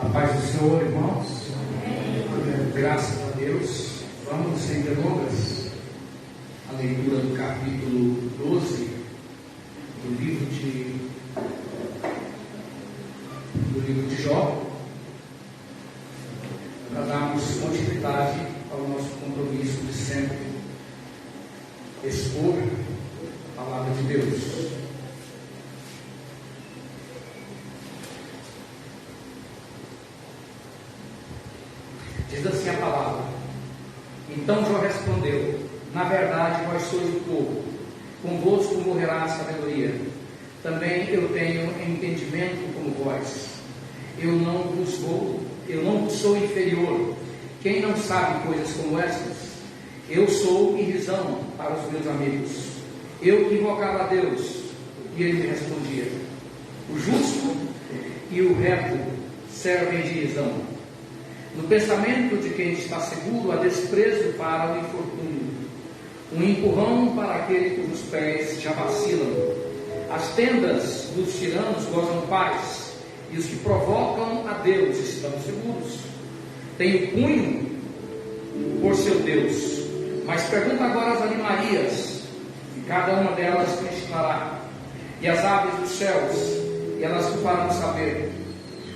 A paz do Senhor, irmãos. Graças a Deus. Vamos, sem delongas, a leitura do capítulo 12 do livro de Jó, para darmos continuidade ao nosso compromisso de sempre expor a palavra de Deus. Diz assim a palavra: Então Jó respondeu: Na verdade, vós sois o povo, convosco morrerá a sabedoria. Também eu tenho entendimento como vós. Eu não vos sou inferior. Quem não sabe coisas como estas? Eu sou irrisão para os meus amigos. Eu invocava a Deus, e ele me respondia. O justo e o reto servem de irrisão. No pensamento de quem está seguro, há desprezo para o infortúnio, um empurrão para aquele cujos pés já vacilam. As tendas dos tiranos gozam paz, e os que provocam a Deus estão seguros. Tem o punho por seu Deus, mas pergunta agora às animarias, e cada uma delas te ensinará, e as aves dos céus, e elas te farão saber.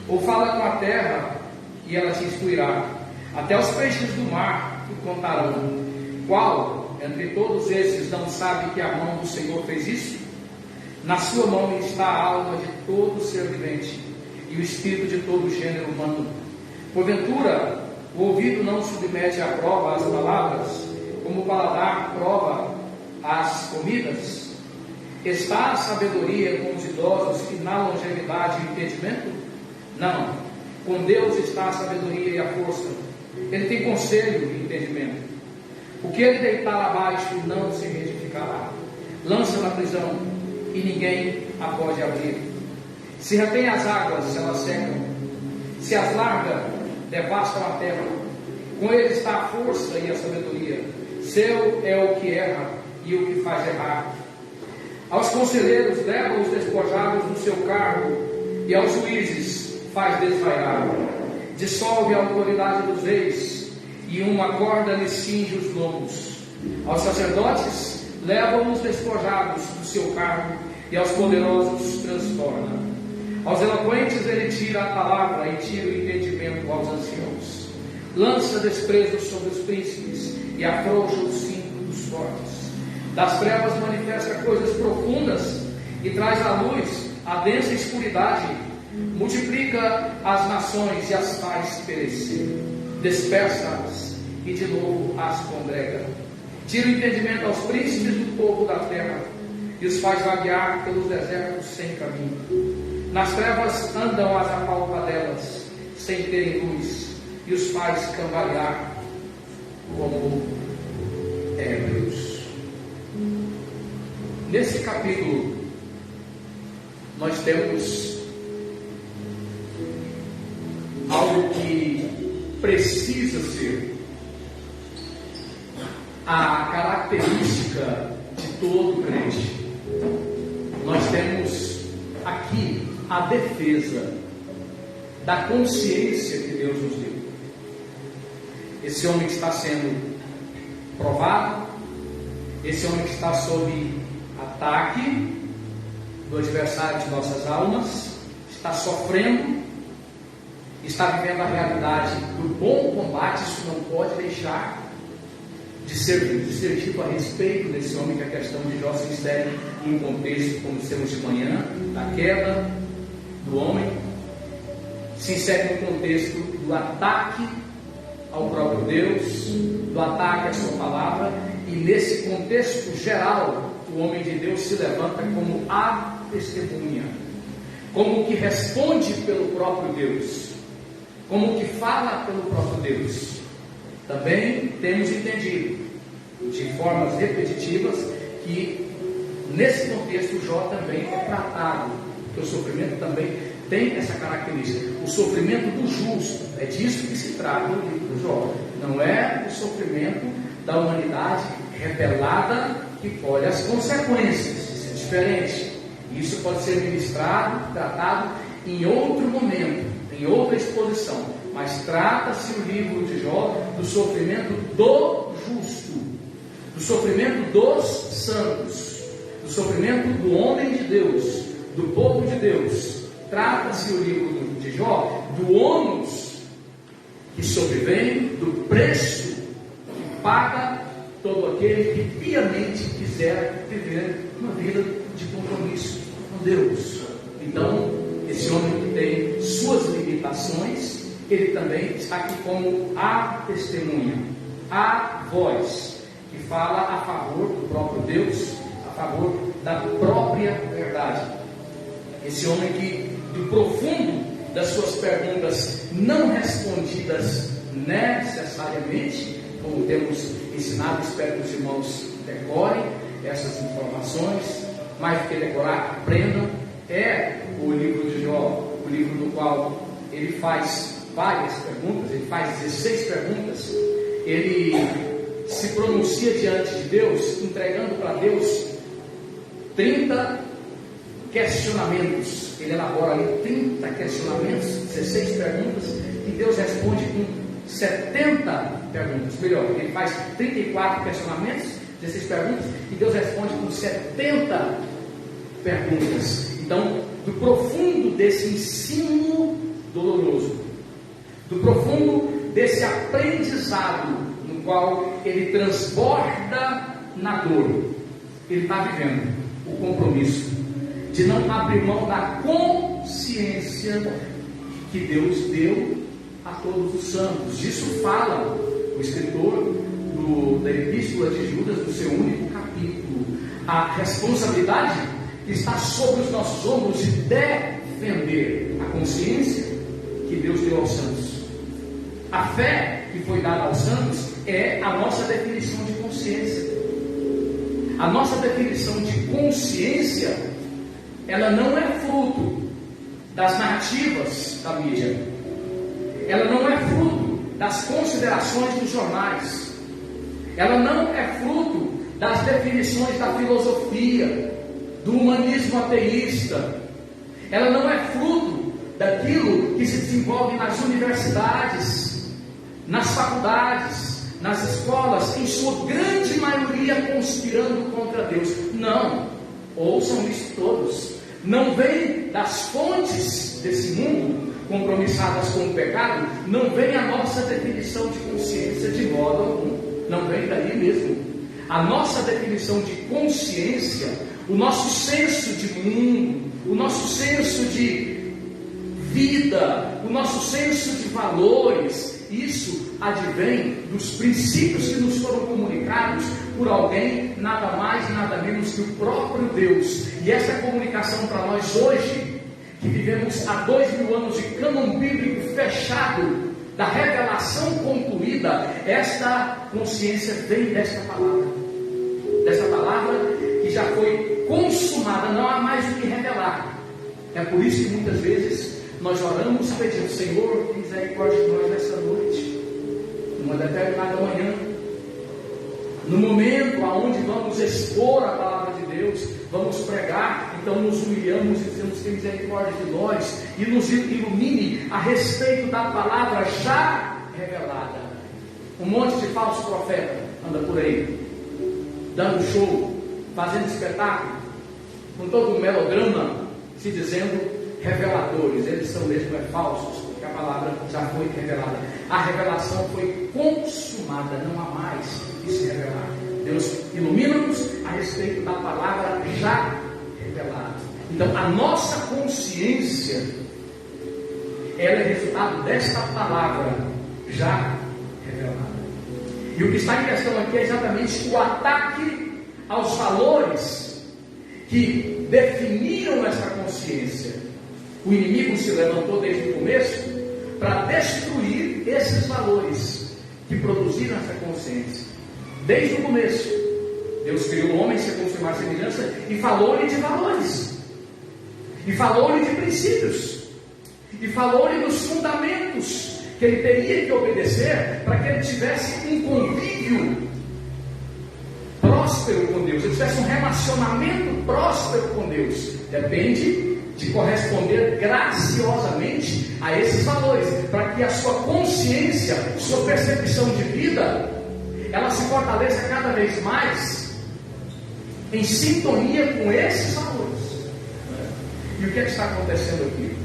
Ou fala com a terra, e ela te instruirá. Até os peixes do mar te contarão. Qual entre todos esses não sabe que a mão do Senhor fez isso? Na sua mão está a alma de todo ser vivente, e o espírito de todo gênero humano. Porventura, o ouvido não submete à prova as palavras, como o paladar prova as comidas? Está a sabedoria com os idosos, e na longevidade o entendimento? Não. Com Deus está a sabedoria e a força. Ele tem conselho e entendimento. O que ele deitar abaixo não se retificará. Lança na prisão, e ninguém a pode abrir. Se retém as águas, elas secam. Se as larga, devastam a terra. Com ele está a força e a sabedoria. Seu é o que erra e o que faz errar. Aos conselheiros leva os despojados no seu cargo, e aos juízes faz desvaiar. Dissolve a autoridade dos reis, e uma corda lhe cinge os lombos. Aos sacerdotes levam os despojados do seu cargo, e aos poderosos transtorna. Aos eloquentes ele tira a palavra e tira o entendimento aos anciãos. Lança desprezo sobre os príncipes e afrouxa o cinto dos fortes. Das trevas manifesta coisas profundas e traz à luz a densa escuridade. Multiplica as nações e as faz perecer. Dispersa-as e de novo as congrega. Tira o entendimento aos príncipes do povo da terra e os faz vaguear pelos desertos sem caminho. Nas trevas andam as apalpadelas, sem terem luz, e os faz cambalear como ébrios. Nesse capítulo, nós temos algo que precisa ser a característica de todo crente. Nós temos aqui a defesa da consciência que Deus nos deu. Esse homem que está sendo provado, esse homem que está sob ataque do adversário de nossas almas, está sofrendo, está vivendo a realidade do bom combate. Isso não pode deixar de ser dito a respeito desse homem, que a questão de Jó se insere em um contexto, como dissemos de manhã, da queda do homem, se insere no contexto do ataque ao próprio Deus, do ataque à sua palavra, e nesse contexto geral, o homem de Deus se levanta como a testemunha, como que responde pelo próprio Deus, como que fala pelo próprio Deus. Também temos entendido, de formas repetitivas, que nesse contexto Jó também é tratado, que o sofrimento também tem essa característica, o sofrimento do justo. É disso que se trata no livro do Jó. Não é o sofrimento da humanidade rebelada que colhe as consequências. Isso é diferente. Isso pode ser ministrado, tratado em outro momento. em outra exposição, mas trata-se o livro de Jó do sofrimento do justo, do sofrimento dos santos, do sofrimento do homem de Deus, do povo de Deus. Trata-se o livro de Jó do ônus que sobrevém, do preço que paga todo aquele que piamente quiser viver uma vida de compromisso com Deus. Então, esse homem que tem suas limitações, ele também está aqui como a testemunha, a voz, que fala a favor do próprio Deus, a favor da própria verdade. Esse homem que, do profundo das suas perguntas não respondidas necessariamente, como temos ensinado, espero que os irmãos decorem essas informações, mais do que decorar, aprendam, é o livro de Jó, o livro do qual ele faz várias perguntas, ele faz 16 perguntas, ele se pronuncia diante de Deus, entregando para Deus 30 questionamentos. Ele elabora ali 30 questionamentos, 16 perguntas, e Deus responde com 70 perguntas. Melhor, ele faz 34 questionamentos, 16 perguntas, e Deus responde com 70 perguntas. Então, do profundo desse ensino doloroso, do profundo desse aprendizado no qual ele transborda na dor, ele está vivendo o compromisso de não abrir mão da consciência que Deus deu a todos os santos. Disso fala o escritor da Epístola de Judas, no seu único capítulo. A responsabilidade que está sobre os nossos ombros de defender a consciência que Deus deu aos santos. A fé que foi dada aos santos é a nossa definição de consciência. A nossa definição de consciência, ela não é fruto das narrativas da mídia, ela não é fruto das considerações dos jornais, ela não é fruto das definições da filosofia, do humanismo ateísta, ela não é fruto daquilo que se desenvolve nas universidades, nas faculdades, nas escolas, em sua grande maioria conspirando contra Deus. Não, ouçam isso todos, não vem das fontes desse mundo compromissadas com o pecado, não vem a nossa definição de consciência de modo algum, não vem daí mesmo. A nossa definição de consciência, o nosso senso de mundo, o nosso senso de vida, o nosso senso de valores, isso advém dos princípios que nos foram comunicados por alguém, nada mais, nada menos que o próprio Deus. E essa comunicação para nós hoje, que vivemos há 2000 anos de cânon bíblico fechado, da revelação concluída, esta consciência vem desta palavra que já foi consumada, não há mais o que revelar. É por isso que muitas vezes nós oramos pedindo: Senhor, tem misericórdia de nós nessa noite, numa determinada manhã, no momento aonde vamos expor a palavra de Deus, vamos pregar, então nos humilhamos e dizemos: tem misericórdia de nós e nos ilumine a respeito da palavra já revelada. Um monte de falso profeta anda por aí, dando show, fazendo espetáculo, com todo um melodrama, se dizendo reveladores. Eles são mesmo falsos, porque a palavra já foi revelada. A revelação foi consumada, não há mais que se revelar. Deus ilumina-nos a respeito da palavra já revelada. Então, a nossa consciência, ela é resultado desta palavra já revelada. E o que está em questão aqui é exatamente o ataque aos valores que definiram essa consciência. O inimigo se levantou desde o começo para destruir esses valores que produziram essa consciência. Desde o começo, Deus criou o homem segundo sua imagem e semelhança e falou-lhe de valores, e falou-lhe de princípios, e falou-lhe dos fundamentos que ele teria que obedecer para que ele tivesse um convívio próspero com Deus, ele tivesse um relacionamento próspero com Deus. Depende de corresponder graciosamente a esses valores, para que a sua consciência, sua percepção de vida, ela se fortaleça cada vez mais em sintonia com esses valores. E o que é que está acontecendo aqui?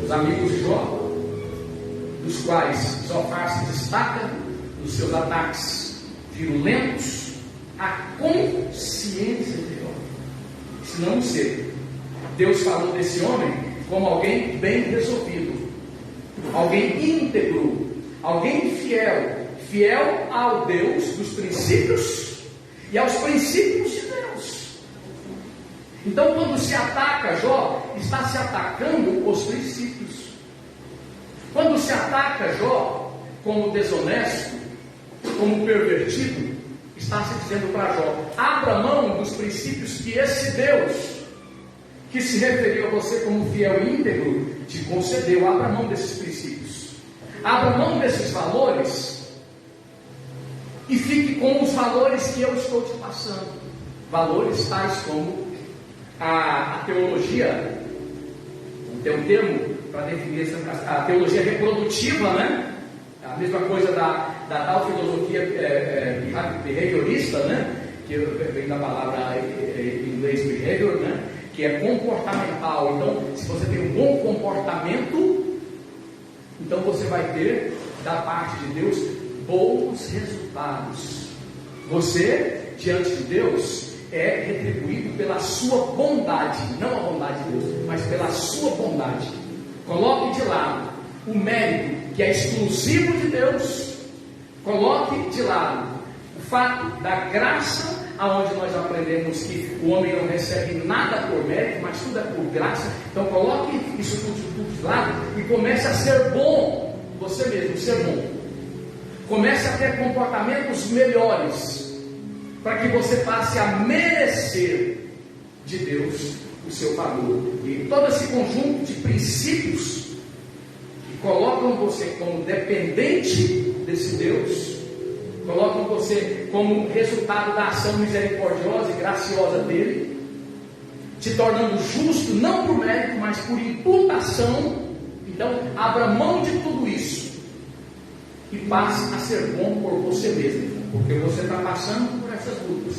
Os amigos de Jó, dos quais Zofar se destaca nos seus ataques virulentos, a consciência de Jó. Se não ser, Deus falou desse homem como alguém bem resolvido, alguém íntegro, alguém fiel ao Deus dos princípios e aos princípios de Deus. Então, quando se ataca Jó, está se atacando os princípios. Quando se ataca Jó como desonesto, como pervertido, está se dizendo para Jó: abra mão dos princípios que esse Deus, que se referiu a você como fiel e íntegro, te concedeu. Abra mão desses princípios, abra mão desses valores e fique com os valores que eu estou te passando. Valores tais como a teologia, tem um termo para definir a teologia reprodutiva, né? A mesma coisa da tal filosofia behaviorista, né? Que vem da palavra em inglês behavior, né? Que é comportamental. Então, se você tem um bom comportamento, então você vai ter da parte de Deus bons resultados. Você, diante de Deus, é retribuído pela sua bondade, não a bondade de Deus, mas pela sua bondade. Coloque de lado o mérito que é exclusivo de Deus. Coloque de lado o fato da graça, aonde nós aprendemos que o homem não recebe nada por mérito, mas tudo é por graça. Então coloque isso tudo de lado e comece a ser bom, você mesmo, ser bom. Comece a ter comportamentos melhores, para que você passe a merecer de Deus o seu favor. E todo esse conjunto de princípios que colocam você como dependente desse Deus, colocam você como resultado da ação misericordiosa e graciosa dele, te tornando justo, não por mérito, mas por imputação. Então, abra mão de tudo isso e passe a ser bom por você mesmo, porque você está passando por essas lutas,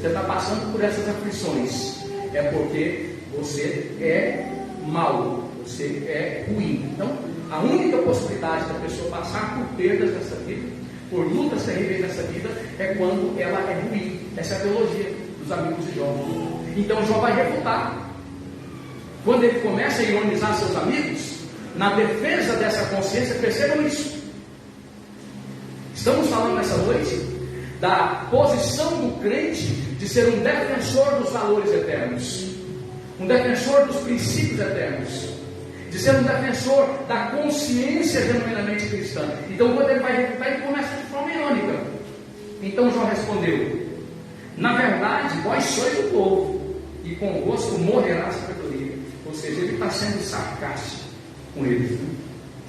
você está passando por essas aflições, é porque você é mau, você é ruim. Então, a única possibilidade da pessoa passar por perdas nessa vida, por lutas terríveis nessa vida, é quando ela é ruim. Essa é a teologia dos amigos de Jó. Então Jó vai refutar. Quando ele começa a ironizar seus amigos, na defesa dessa consciência, percebam isso. Estamos falando nessa noite da posição do crente de ser um defensor dos valores eternos, um defensor dos princípios eternos, de ser um defensor da consciência genuinamente cristã. Então, quando ele vai refutar, ele começa de forma irônica. Então Jó respondeu: na verdade, vós sois o povo, e convosco morrerá a sabedoria. Ou seja, ele está sendo sarcástico com eles, né?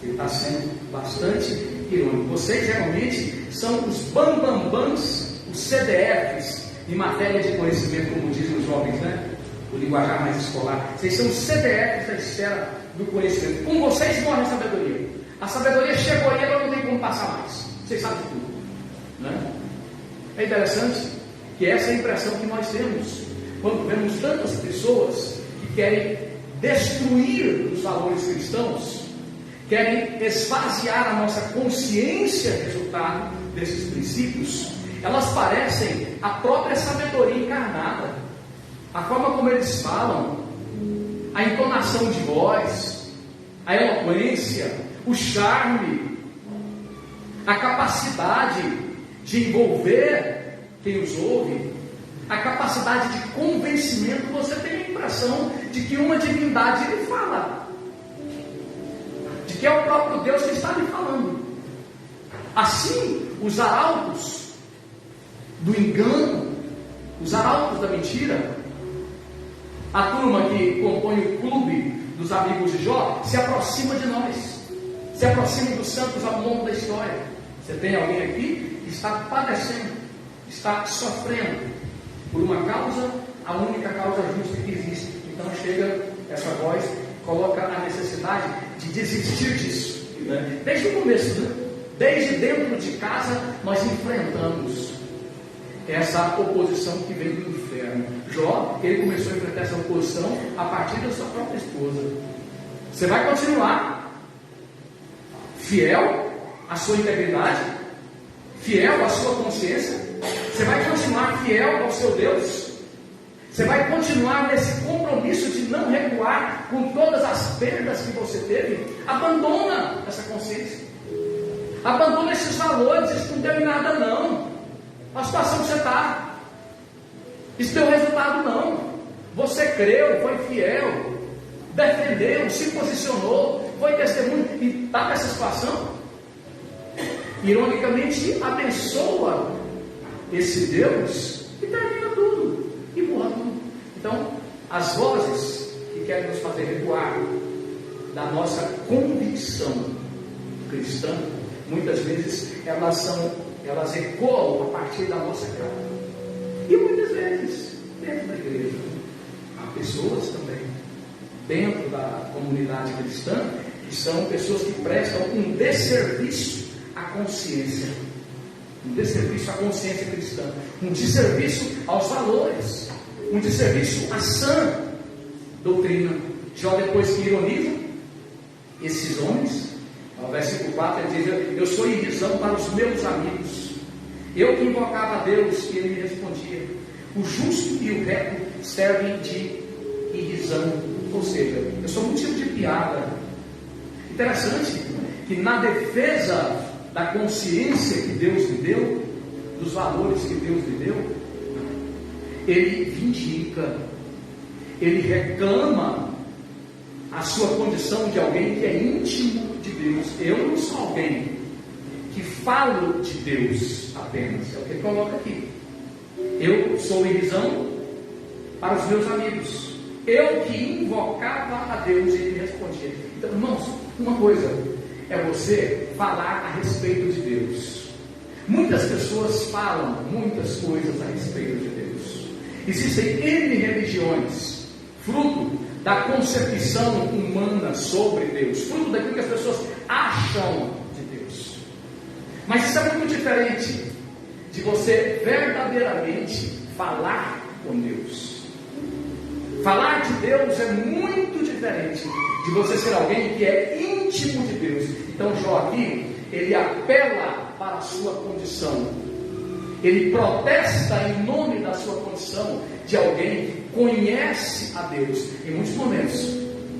Ele está sendo bastante irônico. Vocês geralmente são os bambambãs, os CDFs em matéria de conhecimento, como dizem os jovens, né? O linguajar mais escolar. Vocês são os CDFs da esfera do conhecimento. Com vocês morre a sabedoria. A sabedoria chegou aí, ela não tem como passar mais. Vocês sabem tudo, né? É interessante que essa é a impressão que nós temos quando vemos tantas pessoas que querem destruir os valores cristãos, querem esvaziar a nossa consciência resultado desses princípios. Elas parecem a própria sabedoria encarnada. A forma como eles falam, a entonação de voz, a eloquência, o charme, a capacidade de envolver quem os ouve, a capacidade de convencimento. Você tem a impressão de que uma divindade lhe fala, de que é o próprio Deus que está lhe falando. Assim, os arautos do engano, os arautos da mentira, a turma que compõe o clube dos amigos de Jó, se aproxima de nós, se aproxima dos santos ao longo da história. Você tem alguém aqui que está padecendo, está sofrendo por uma causa, a única causa justa que existe. Então chega essa voz coloca a necessidade de desistir disso, né? Desde o começo, né? Desde dentro de casa, nós enfrentamos essa oposição que vem do inferno. Jó, ele começou a enfrentar essa oposição a partir da sua própria esposa. Você vai continuar fiel à sua integridade, fiel à sua consciência? Você vai continuar fiel ao seu Deus? Você vai continuar nesse compromisso de não recuar com todas as perdas que você teve? Abandona essa consciência. Abandona esses valores. Isso não deu em nada não. A situação que você está, isso deu resultado não. Você creu, foi fiel, defendeu, se posicionou, foi testemunho e está nessa situação. Ironicamente, abençoa esse Deus e termina tudo, e morre tudo. Então, as vozes que querem nos fazer recuar da nossa convicção cristã, muitas vezes elas ecoam a partir da nossa cara. E muitas vezes, dentro da igreja, há pessoas também, dentro da comunidade cristã, que são pessoas que prestam um desserviço à consciência. Um desserviço à consciência cristã, um desserviço aos valores, um desserviço à sã doutrina. Jó depois que ironiza esses homens, no versículo 4 ele diz: eu sou irrisão para os meus amigos, eu que invocava a Deus e ele me respondia. O justo e o reto servem de irrisão, ou seja, eu sou motivo de piada. Interessante que na defesa da consciência que Deus lhe deu, dos valores que Deus lhe deu, ele vindica, ele reclama a sua condição de alguém que é íntimo de Deus. Eu não sou alguém que falo de Deus apenas, é o que ele coloca aqui. Eu sou irrisão para os meus amigos, eu que invocava a Deus e ele respondia. Então, irmãos, uma coisa é você falar a respeito de Deus. Muitas pessoas falam muitas coisas a respeito de Deus. Existem N religiões, fruto da concepção humana sobre Deus, fruto daquilo que as pessoas acham de Deus. Mas isso é muito diferente de você verdadeiramente falar com Deus. Falar de Deus é muito diferente de você ser alguém que é íntimo de Deus. Então Jó aqui, ele apela para a sua condição, ele protesta em nome da sua condição de alguém que conhece a Deus. Em muitos momentos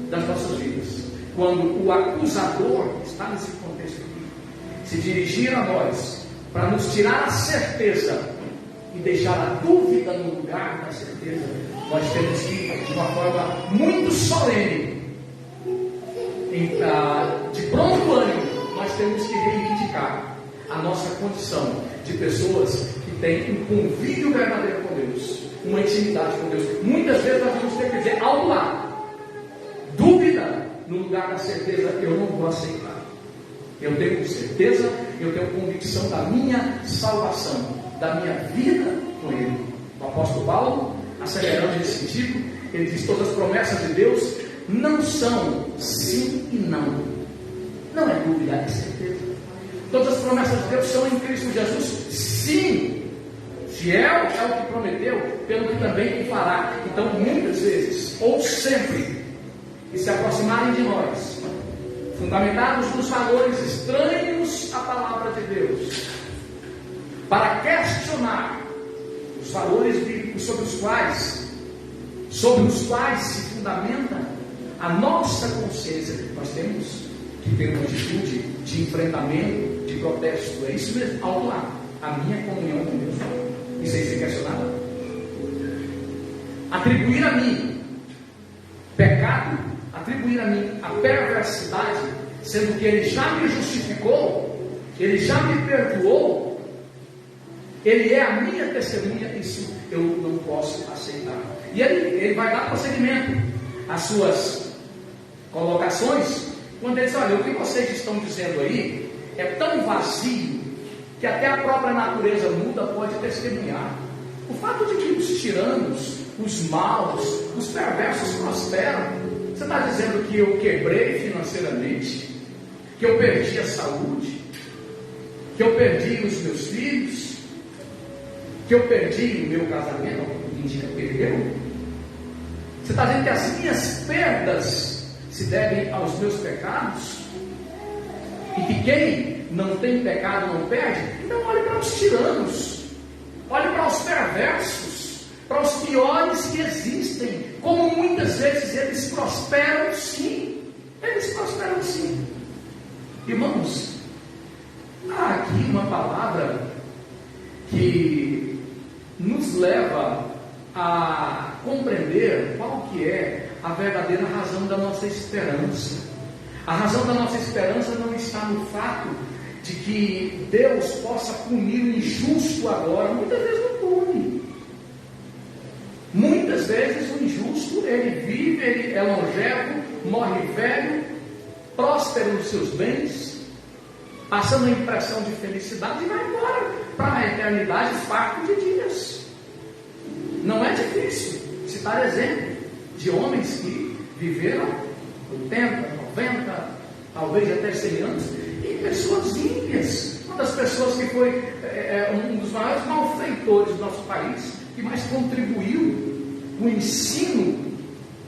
das nossas vidas, quando o acusador está nesse contexto aqui, se dirigir a nós para nos tirar a certeza e deixar a dúvida no lugar da certeza, nós temos que, de uma forma muito solene, de pronto ânimo, nós temos que reivindicar a nossa condição de pessoas que têm um convívio verdadeiro com Deus, uma intimidade com Deus. Muitas vezes nós vamos ter que dizer algo lá, dúvida no lugar da certeza, eu não vou aceitar. Eu tenho certeza, eu tenho convicção da minha salvação, da minha vida com Ele. O apóstolo Paulo, acelerando nesse sentido, ele diz: todas as promessas de Deus não são sim e não. Não é dúvida, é certeza. Todas as promessas de Deus são em Cristo Jesus, sim. Fiel é o que prometeu, pelo que também o fará. Então, muitas vezes, ou sempre, que se aproximarem de nós, fundamentados nos valores estranhos à palavra de Deus, para questionar os valores bíblicos sobre os quais se fundamenta a nossa consciência, nós temos que ter uma atitude de enfrentamento, de protesto. É isso mesmo, alto lá, a minha comunhão com Deus. Isso aí ser questionado. Atribuir a mim pecado, atribuir a mim a perversidade, sendo que Ele já me justificou, Ele já me perdoou, Ele é a minha testemunha, isso eu não posso aceitar. E ele vai dar prosseguimento às suas colocações, quando ele diz: olha, o que vocês estão dizendo aí é tão vazio, que até a própria natureza muda pode testemunhar. O fato de que os tiranos, os maus, os perversos prosperam, Você está dizendo que eu quebrei financeiramente, que eu perdi a saúde, que eu perdi os meus filhos, que eu perdi o meu casamento? Alguém indica que perdeu? Você está dizendo que as minhas perdas se devem aos meus pecados? E que quem não tem pecado não perde? Então olhe para os tiranos, olhe para os perversos, para os piores que existem. Como muitas vezes eles prosperam sim. Eles prosperam sim. Irmãos, há aqui uma palavra que nos leva a compreender qual que é a verdadeira razão da nossa esperança. A razão da nossa esperança não está no fato de que Deus possa punir o injusto agora. Muitas vezes não pune. Muitas vezes o injusto, ele vive, ele é longevo, morre velho, próspero nos seus bens, passando a impressão de felicidade e vai embora para a eternidade farto de dias. Não é difícil citar exemplo de homens que viveram 80, 90, talvez até 100 anos, e pessoas ímpias. Uma das pessoas que foi um dos maiores malfeitores do nosso país, que mais contribuiu com o ensino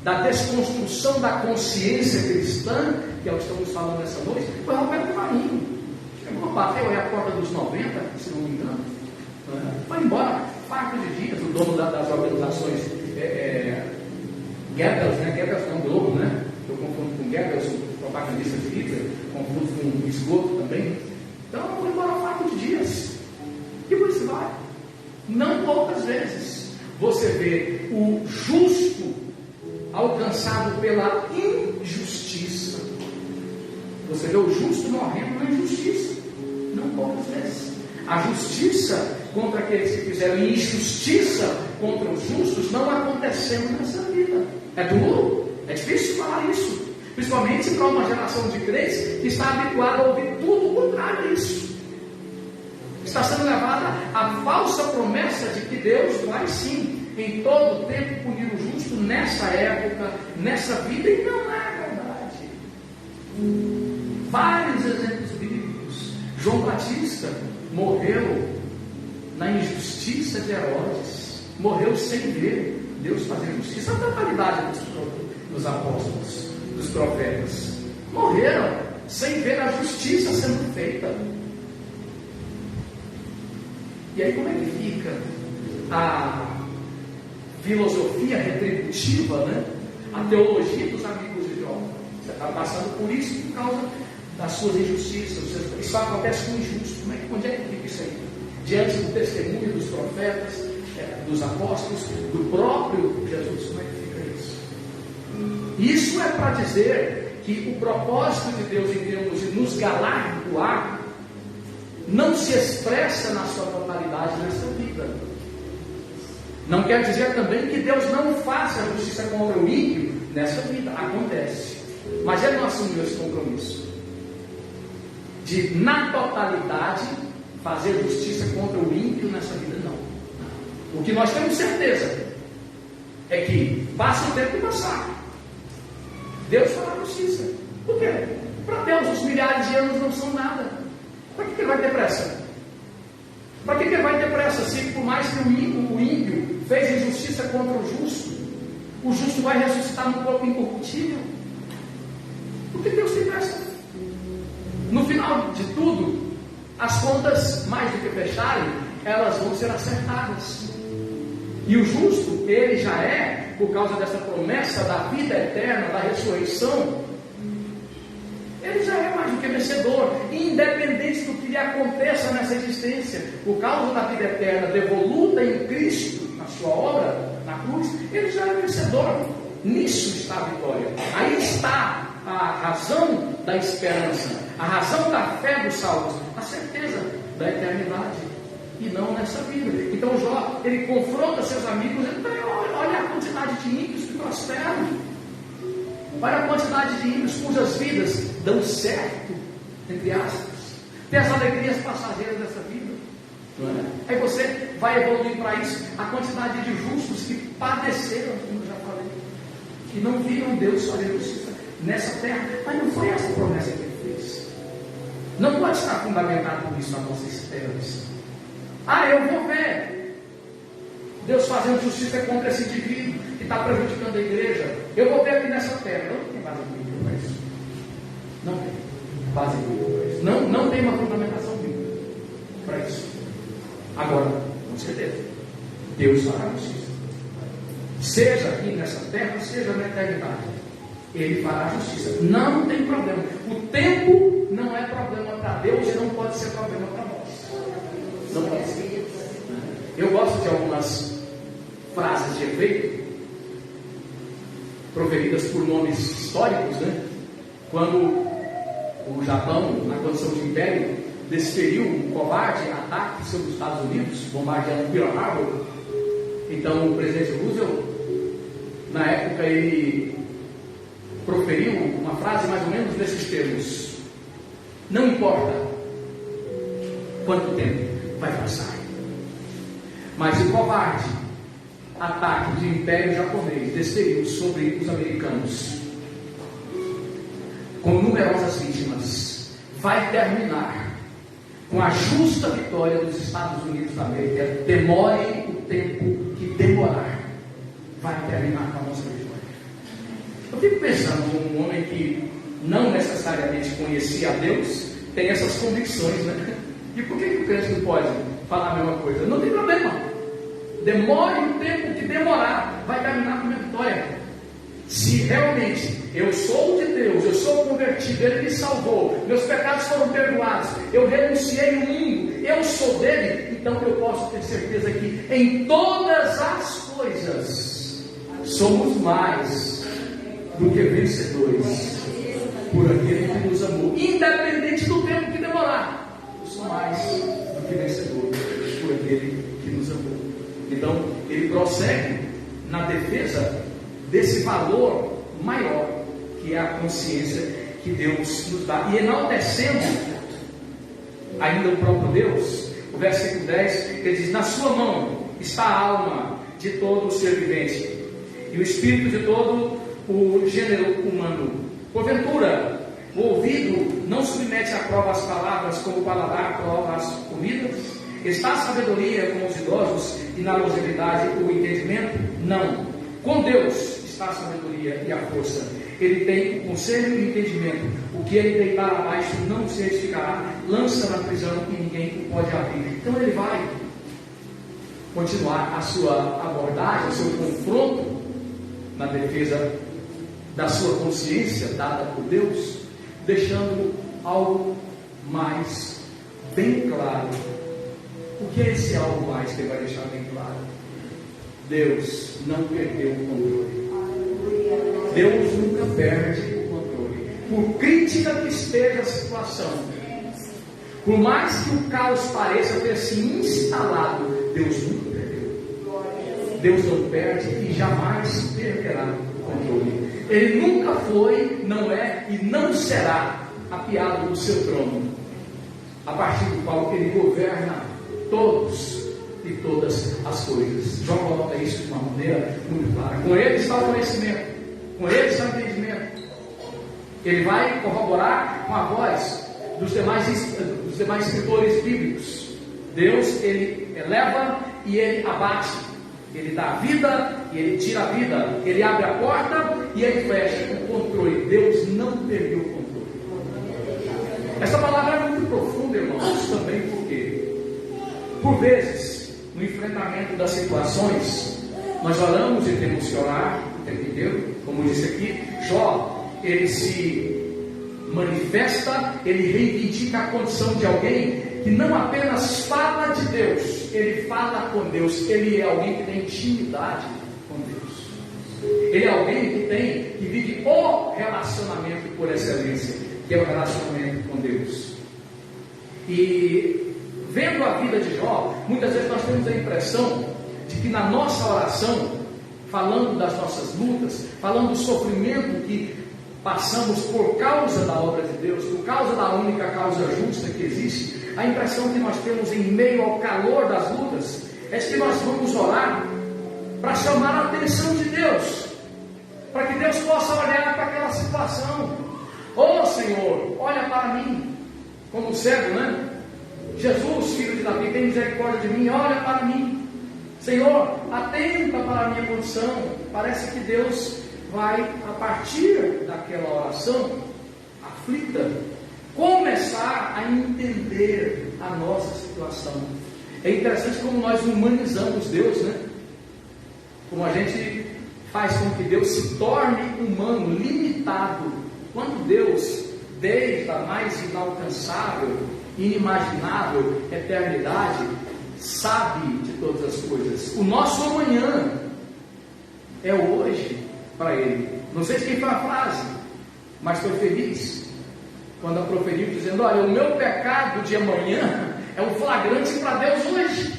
da desconstrução da consciência cristã, que é o que estamos falando nessa noite, foi Roberto Marinho. Chegou, bateu aí a porta dos 90, se não me engano, foi embora, farto de dias. O dono das organizações Goebbels, né? Goebbels é um Globo, né? Eu confundo com Goebbels, o propagandista de Hitler, confundo com esgoto também. Então, foi embora farto de dias. E por isso vai. Não poucas vezes você vê o justo alcançado pela injustiça. Você vê o justo morrendo na injustiça. Não poucas vezes. A justiça contra aqueles que fizeram injustiça contra os justos não acontecendo nessa vida. É duro, é difícil falar isso, principalmente para uma geração de crentes que está habituada a ouvir tudo o contrário disso. Está sendo levada à falsa promessa de que Deus vai sim, em todo o tempo, punir o justo nessa época, nessa vida, e não é verdade. Vários exemplos bíblicos. João Batista morreu na injustiça de Herodes, morreu sem ver Deus fazer justiça. A totalidade dos apóstolos, dos profetas, morreram sem ver a justiça sendo feita. E aí como é que fica a filosofia retributiva, né? A teologia dos amigos de Jó? Você está passando por isso por causa das suas injustiças. Isso acontece com o injusto. Onde é que fica isso aí? Diante do testemunho dos profetas, dos apóstolos, do próprio Jesus, como é que fica isso? Isso é para dizer que o propósito de Deus em termos de nos galardoar não se expressa na sua totalidade nessa vida. Não quer dizer também que Deus não faça a justiça contra o ímpio nessa vida. Acontece. Mas Ele não assumiu esse compromisso de, na totalidade, fazer justiça contra o ímpio nessa vida, não. O que nós temos certeza é que passa o tempo e passar, Deus fará justiça. Por quê? Para Deus os milhares de anos não são nada. Para que Ele vai ter pressa? Para que Ele vai ter pressa se, por mais que o ímpio fez injustiça contra o justo vai ressuscitar no corpo incorruptível? Por que Deus tem pressa? No final de tudo, as contas, mais do que fecharem, elas vão ser acertadas. E o justo, ele já é, por causa dessa promessa da vida eterna, da ressurreição, ele já é mais do que vencedor, independente do que lhe aconteça nessa existência, por causa da vida eterna devoluta em Cristo, na sua obra, na cruz, ele já é vencedor. Nisso está a vitória. Aí está a razão da esperança, a razão da fé dos salvos, a certeza da eternidade, e não nessa vida. Então Jó, ele confronta seus amigos, ele diz: olha a quantidade de ímpios que prosperam, olha a quantidade de ímpios cujas vidas dão certo, entre aspas, tem as alegrias passageiras dessa vida, não é? Aí você vai evoluir para isso, a quantidade de justos que padeceram, como eu já falei. que não viram Deus fazer justiça nessa terra. Mas não foi essa a promessa que Ele fez. Não pode estar fundamentado nisso a nossa esperança. Eu vou ver Deus fazendo justiça contra esse indivíduo que está prejudicando a igreja. Eu vou ver aqui nessa terra. Não tem base bíblica para isso. Não tem base bíblica para isso. Não tem uma fundamentação bíblica para isso. Agora, com certeza, Deus fará justiça. Seja aqui nessa terra, seja na eternidade. Ele fará justiça. Não tem problema. O tempo não é problema para Deus e não pode ser problema para nós. Não pode ser. Eu gosto de algumas frases de efeito proferidas por nomes históricos, né? Quando o Japão, na condição de império, desferiu um covarde ataque sobre os Estados Unidos, bombardeando Pearl Harbor. Então o presidente Roosevelt, na época, ele proferiu uma frase mais ou menos nesses termos: não importa quanto tempo vai passar, mas o covarde ataque do Império Japonês desferido sobre os americanos, com numerosas vítimas, vai terminar com a justa vitória dos Estados Unidos da América. Demore o tempo que demorar, vai terminar com a nossa vitória. Eu fico pensando num homem que não necessariamente conhecia a Deus, tem essas convicções, né? E por que o crente não pode falar a mesma coisa? Não tem problema. Demore o tempo que demorar, vai terminar com a minha vitória. Se realmente eu sou de Deus, eu sou convertido, Ele me salvou, meus pecados foram perdoados, eu renunciei ao mundo, eu sou dele, então eu posso ter certeza que em todas as coisas somos mais do que vencedores por aquele que nos amou, independente do tempo que demorar. Eu sou mais do que vencedor por aquele que nos amou. Então ele prossegue na defesa desse valor maior, que é a consciência que Deus nos dá, e enaltecendo ainda o próprio Deus. O versículo 10, ele diz: na sua mão está a alma de todo o ser vivente e o espírito de todo o gênero humano. Porventura o ouvido não submete à prova as palavras, como o paladar prova as comidas? Está a sabedoria com os idosos e na longevidade o entendimento? Não. Com Deus está a sabedoria e a força. Ele tem o conselho e o entendimento. O que ele deitar abaixo não se edificará. Lança na prisão e ninguém o pode abrir. Então ele vai continuar a sua abordagem, o seu confronto na defesa da sua consciência dada por Deus, deixando algo mais bem claro. O que é esse algo mais que ele vai deixar bem claro? Deus não perdeu o controle. Deus nunca perde o controle. Por crítica que esteja a situação, por mais que o caos pareça ter se instalado, Deus nunca perdeu. Deus não perde e jamais perderá o controle. Ele nunca foi, não é e não será apiado do seu trono, a partir do qual ele governa todos e todas as coisas. João coloca isso de uma maneira muito clara. Com ele está o conhecimento, com ele está o entendimento. Ele vai corroborar com a voz dos demais escritores bíblicos. Deus, ele eleva e ele abate. Ele dá a vida e ele tira a vida. Ele abre a porta e ele fecha o controle. Deus não perdeu o controle. Essa palavra é muito profunda, irmãos, também porque, por vezes, no enfrentamento das situações, nós oramos e temos que orar o tempo inteiro. Como disse aqui, Jó, ele se manifesta, ele reivindica a condição de alguém que não apenas fala de Deus, ele fala com Deus. Ele é alguém que tem intimidade com Deus. Ele é alguém que vive o relacionamento por excelência, que é o relacionamento com Deus. E vendo a vida de Jó, muitas vezes nós temos a impressão de que na nossa oração, falando das nossas lutas, falando do sofrimento que passamos por causa da obra de Deus, por causa da única causa justa que existe, a impressão que nós temos em meio ao calor das lutas é que nós vamos orar para chamar a atenção de Deus. para que Deus possa olhar para aquela situação. Ô Senhor, olha para mim, como cego, né? Jesus, filho de Davi, tem misericórdia de mim, olha para mim. Senhor, atenta para a minha condição. Parece que Deus vai, a partir daquela oração aflita, começar a entender a nossa situação. É interessante como nós humanizamos Deus, né? Como a gente faz com que Deus se torne humano, limitado, quando Deus, desde a mais inalcançável, inimaginável eternidade, sabe de todas as coisas. O nosso amanhã é hoje para Ele. Não sei quem foi a frase, mas foi feliz quando a proferiu, dizendo: olha, o meu pecado de amanhã é um flagrante para Deus hoje.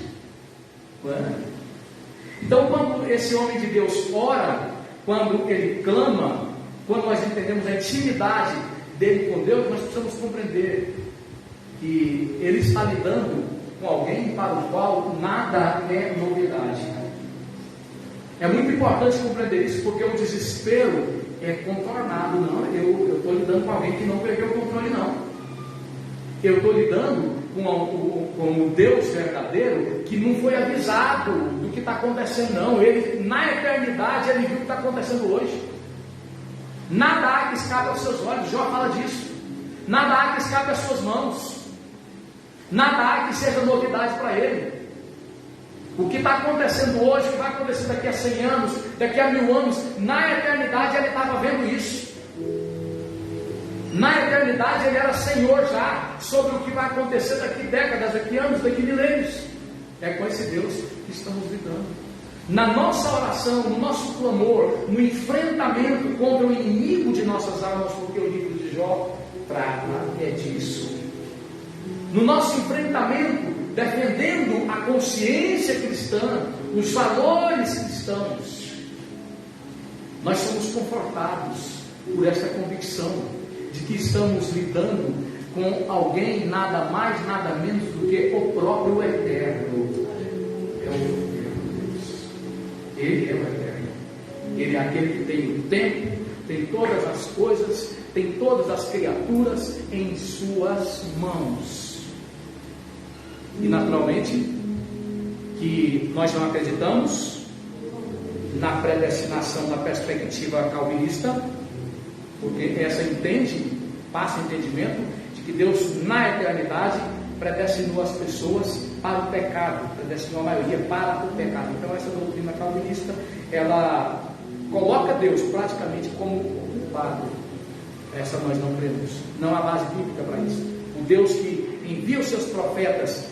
Então, quando esse homem de Deus ora, quando ele clama, quando nós entendemos a intimidade dele com Deus, nós precisamos compreender que ele está lidando com alguém para o qual nada é novidade. É muito importante compreender isso, porque o desespero é contornado. Não, eu estou lidando com alguém que não perdeu o controle, não. Eu estou lidando com o Deus verdadeiro que não foi avisado do que está acontecendo, não. Ele, na eternidade, ele viu o que está acontecendo hoje. Nada há que escape aos seus olhos. Jó fala disso. Nada há que escape às suas mãos. Nada há que seja novidade para ele. O que está acontecendo hoje, o que vai acontecer daqui a 100 anos, daqui a 1000 anos, na eternidade ele estava vendo isso. Na eternidade ele era Senhor já sobre o que vai acontecer daqui décadas, daqui anos, daqui milênios. É com esse Deus que estamos lidando. Na nossa oração, no nosso clamor, no enfrentamento contra o inimigo de nossas almas, porque o livro de Jó trata disso. No nosso enfrentamento, defendendo a consciência cristã, os valores cristãos, nós somos confortados por essa convicção de que estamos lidando com alguém nada mais, nada menos do que o próprio Eterno. É o Eterno Deus. Ele é o Eterno. Ele é aquele que tem o tempo, tem todas as coisas, tem todas as criaturas em suas mãos. E naturalmente que nós não acreditamos na predestinação da perspectiva calvinista, porque essa passa o entendimento de que Deus na eternidade predestinou as pessoas para o pecado, predestinou a maioria para o pecado. Então essa doutrina calvinista, ela coloca Deus praticamente como culpado. Essa nós não cremos, não há base bíblica para isso. O Deus que envia os seus profetas,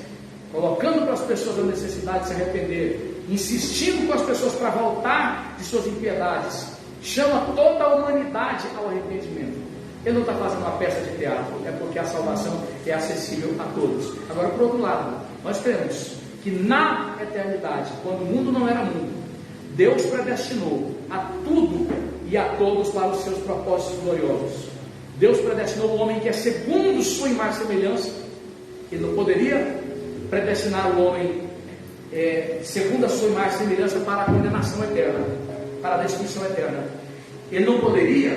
colocando para as pessoas a necessidade de se arrepender, insistindo com as pessoas para voltar de suas impiedades, chama toda a humanidade ao arrependimento. Ele não está fazendo uma peça de teatro, é porque a salvação é acessível a todos. Agora, por outro lado, nós cremos que na eternidade, quando o mundo não era mundo, Deus predestinou a tudo e a todos para os seus propósitos gloriosos. Deus predestinou o homem que é segundo sua imagem e semelhança. Ele não poderia predestinar o homem segundo a sua imagem e semelhança para a condenação eterna, para a destruição eterna. Ele não poderia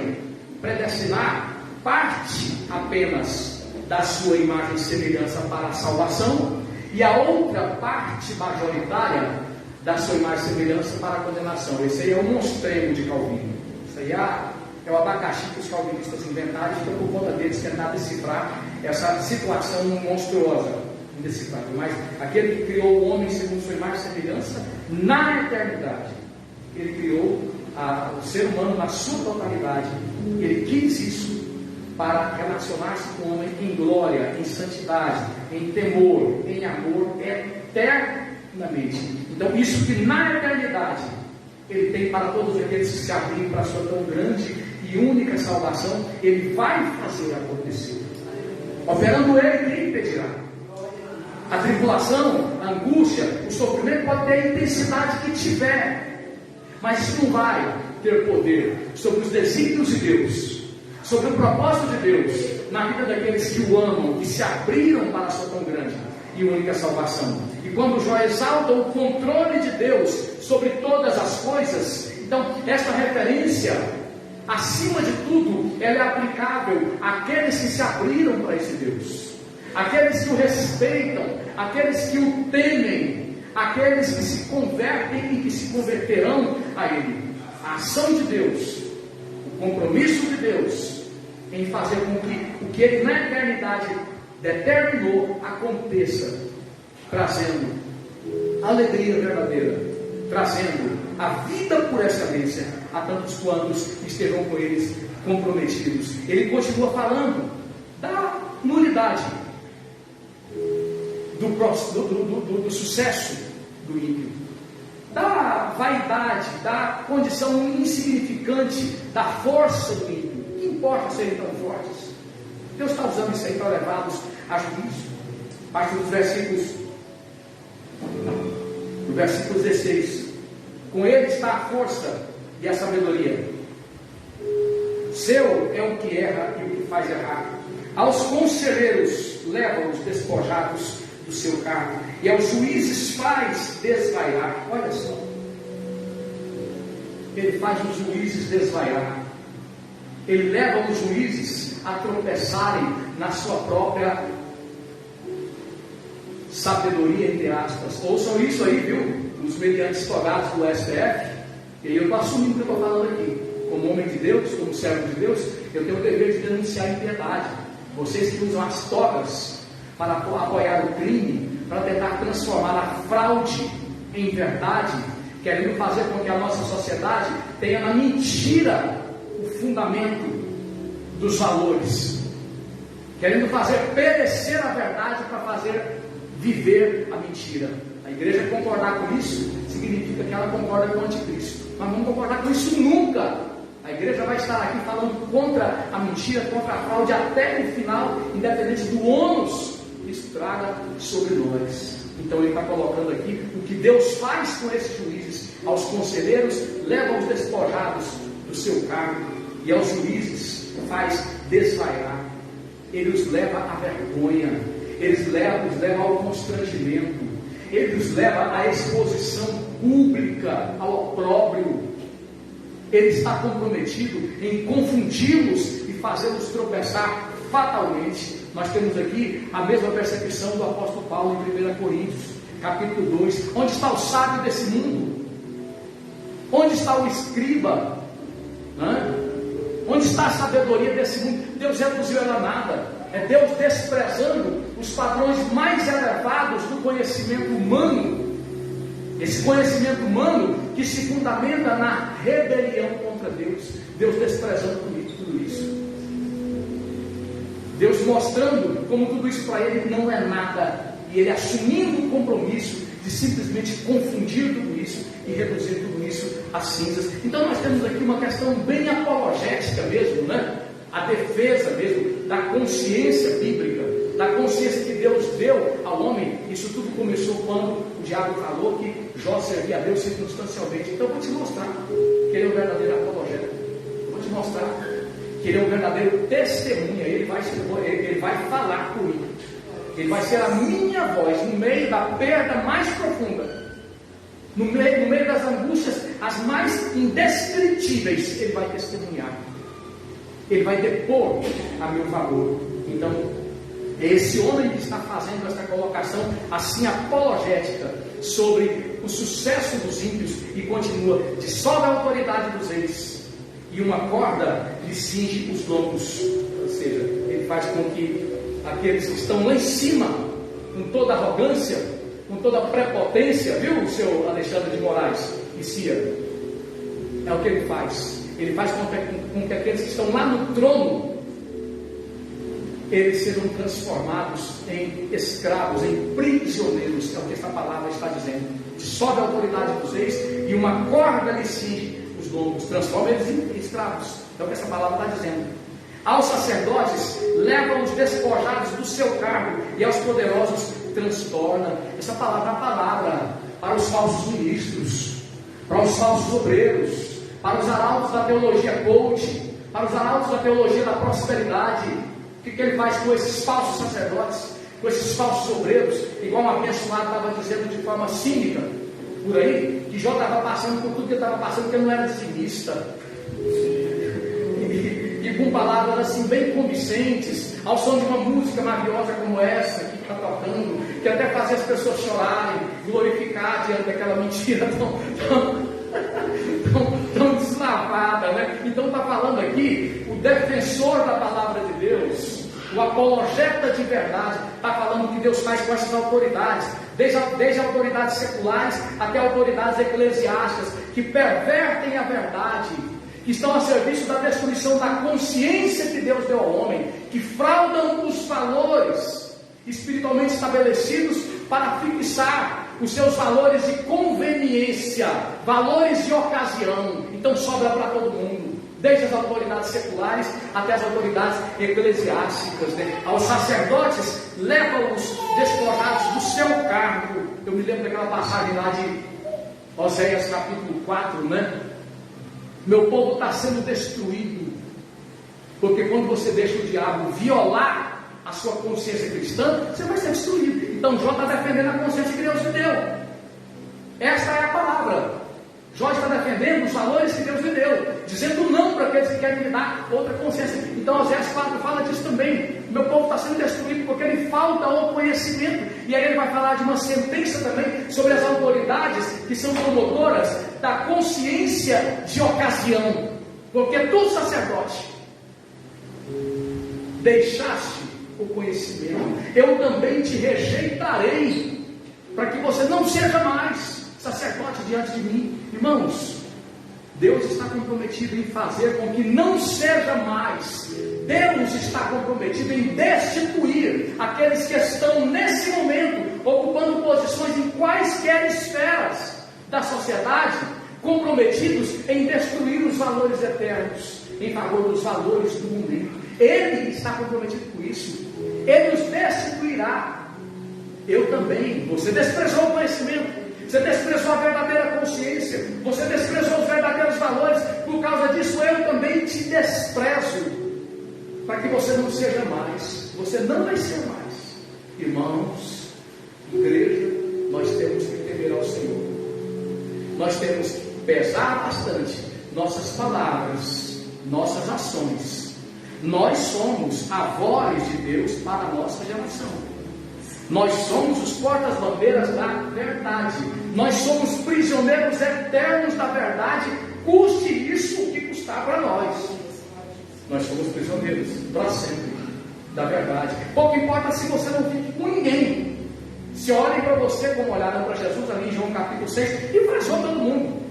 predestinar parte apenas da sua imagem e semelhança para a salvação e a outra parte majoritária da sua imagem e semelhança para a condenação. Esse aí é o monstremo de Calvino. Isso aí é o abacaxi que os calvinistas inventaram, e fica por conta deles tentar decifrar essa situação monstruosa, indecifrável. Mas aquele que criou o homem segundo sua imagem e semelhança, na eternidade, ele criou o ser humano na sua totalidade. Ele quis isso para relacionar-se com o homem em glória, em santidade, em temor, em amor, eternamente. Então, isso que na eternidade ele tem para todos aqueles que se abrem para a sua tão grande e única salvação, ele vai fazer acontecer. Operando ele, quem impedirá? A tribulação, a angústia, o sofrimento pode ter a intensidade que tiver, mas isso não vai ter poder sobre os desígnios de Deus, sobre o propósito de Deus na vida daqueles que o amam, que se abriram para a sua tão grande e única salvação. E quando Jó exalta o controle de Deus sobre todas as coisas, Então, essa referência, acima de tudo, ela é aplicável àqueles que se abriram para esse Deus, aqueles que o respeitam, aqueles que o temem, aqueles que se convertem e que se converterão a Ele. A ação de Deus, o compromisso de Deus em fazer com que o que Ele na eternidade determinou aconteça, trazendo alegria verdadeira, trazendo a vida por excelência a tantos quantos estejam com eles comprometidos. Ele continua falando da nulidade, do sucesso do ímpio, da vaidade, da condição insignificante, da força do ímpio. Que importa serem tão fortes? Deus está usando isso aí para levá-los a juízo. A partir dos versículos, do versículo 16: com ele está a força e a sabedoria. Seu é o que erra e o que faz errar. Aos conselheiros leva-os despojados do seu cargo, e aos juízes faz desvaiar. Olha só, ele faz os juízes desvaiar, ele leva os juízes a tropeçarem na sua própria sabedoria, entre aspas. Ouçam isso aí, viu? Os mediantes togados do STF. E eu estou assumindo o que eu estou falando aqui. Como homem de Deus, como servo de Deus, eu tenho o dever de denunciar a impiedade. Vocês que usam as togas para apoiar o crime, para tentar transformar a fraude em verdade, querendo fazer com que a nossa sociedade tenha na mentira o fundamento dos valores, querendo fazer perecer a verdade para fazer viver a mentira. A igreja concordar com isso significa que ela concorda com o anticristo. Nós não vamos concordar com isso nunca. A igreja vai estar aqui falando contra a mentira, contra a fraude até o final, independente do ônus que isso traga sobre nós. Então ele está colocando aqui o que Deus faz com esses juízes. Aos conselheiros leva os despojados do seu cargo, e aos juízes faz desvairar. Ele os leva à vergonha, ele os leva ao constrangimento, ele os leva à exposição pública, ao opróbrio. Ele está comprometido em confundi-los e fazê-los tropeçar fatalmente. Nós temos aqui a mesma percepção do apóstolo Paulo em 1 Coríntios, capítulo 2. Onde está o sábio desse mundo? Onde está o escriba? Onde está a sabedoria desse mundo? Deus reduziu ela a nada. É Deus desprezando os padrões mais elevados do conhecimento humano. Esse conhecimento humano que se fundamenta na rebelião contra Deus. Deus desprezando tudo isso. Deus mostrando como tudo isso para ele não é nada. E ele assumindo o compromisso de simplesmente confundir tudo isso e reduzir tudo isso a cinzas. Então nós temos aqui uma questão bem apologética mesmo, né? A defesa mesmo da consciência bíblica, da consciência que Deus deu ao homem. Isso tudo começou quando o diabo falou que Jó servia a Deus circunstancialmente. Então eu vou te mostrar que ele é o verdadeiro apologeta. Eu vou te mostrar que ele é o verdadeiro testemunha. Ele vai falar por mim. Ele vai ser a minha voz no meio da perda mais profunda, no meio das angústias as mais indescritíveis. Ele vai testemunhar, ele vai depor a meu favor. Então é esse homem que está fazendo essa colocação assim apologética sobre o sucesso dos ímpios, e continua: de sob a autoridade dos reis, e uma corda lhe cinge os lombos. Ou seja, ele faz com que aqueles que estão lá em cima, com toda arrogância, com toda prepotência, viu, o seu Alexandre de Moraes e Cia? É o que ele faz. Ele faz com que aqueles que estão lá no trono, eles sejam transformados em escravos, em prisioneiros. É o que essa palavra está dizendo. Sob a autoridade dos reis, e uma corda lhe cinge os lombos, transforma eles em escravos. É o que essa palavra está dizendo. Aos sacerdotes levam os despojados do seu cargo, e aos poderosos transtorna. Essa palavra é a palavra para os falsos ministros, para os falsos obreiros, para os arautos da teologia coach, para os arautos da teologia da prosperidade. O que ele faz com esses falsos sacerdotes, com esses falsos obreiros? Igual uma abençoada estava dizendo de forma cínica: por aí, que Jó estava passando por tudo que ele estava passando, porque ele não era dizimista. E com palavras assim bem convincentes, ao som de uma música maravilhosa como essa que está tocando, que até fazia as pessoas chorarem, glorificar diante daquela mentira tão deslavada, né? Então está falando aqui o defensor da palavra de Deus, o apologeta de verdade, está falando o que Deus faz com essas autoridades, desde autoridades seculares até autoridades eclesiásticas, que pervertem a verdade, que estão a serviço da destruição da consciência que Deus deu ao homem, que fraudam os valores espiritualmente estabelecidos para fixar os seus valores de conveniência, valores de ocasião. Então sobra para todo mundo, desde as autoridades seculares até as autoridades eclesiásticas, né? Aos sacerdotes, levam-os despojados do seu cargo. Eu me lembro daquela passagem lá de Oséias capítulo 4, né? Meu povo está sendo destruído, porque quando você deixa o diabo violar a sua consciência cristã, você vai ser destruído. Então Jó está defendendo a consciência que Deus lhe deu. Esta é a palavra. Jó está defendendo os valores que Deus lhe deu, dizendo não para aqueles que querem lhe dar outra consciência. Então Oséias 4 fala disso também. Meu povo está sendo destruído porque lhe falta o conhecimento. E aí ele vai falar de uma sentença também sobre as autoridades que são promotoras da consciência de ocasião. Porque tu, sacerdote, deixaste o conhecimento, eu também te rejeitarei, para que você não seja mais sacerdote diante de mim. Irmãos, Deus está comprometido em fazer com que não seja mais. Deus está comprometido em destituir aqueles que estão nesse momento ocupando posições em quaisquer esferas da sociedade, comprometidos em destruir os valores eternos em favor dos valores do momento. Ele está comprometido com isso. Ele os destituirá. Eu também. Você desprezou o conhecimento, você desprezou a verdadeira consciência, você desprezou os verdadeiros valores. Por causa disso eu também te desprezo, para que você não seja mais. Você não vai ser mais. Irmãos, igreja, nós temos que temer ao Senhor. Nós temos que pesar bastante nossas palavras, nossas ações. Nós somos a voz de Deus para a nossa geração. Nós somos os portas-bandeiras da verdade. Nós somos prisioneiros eternos da verdade, custe isso o que custar para nós. Nós somos prisioneiros para sempre da verdade. Pouco importa se você não fique com ninguém. Se olhem para você como olharam para Jesus ali em João capítulo 6, e fazou todo mundo.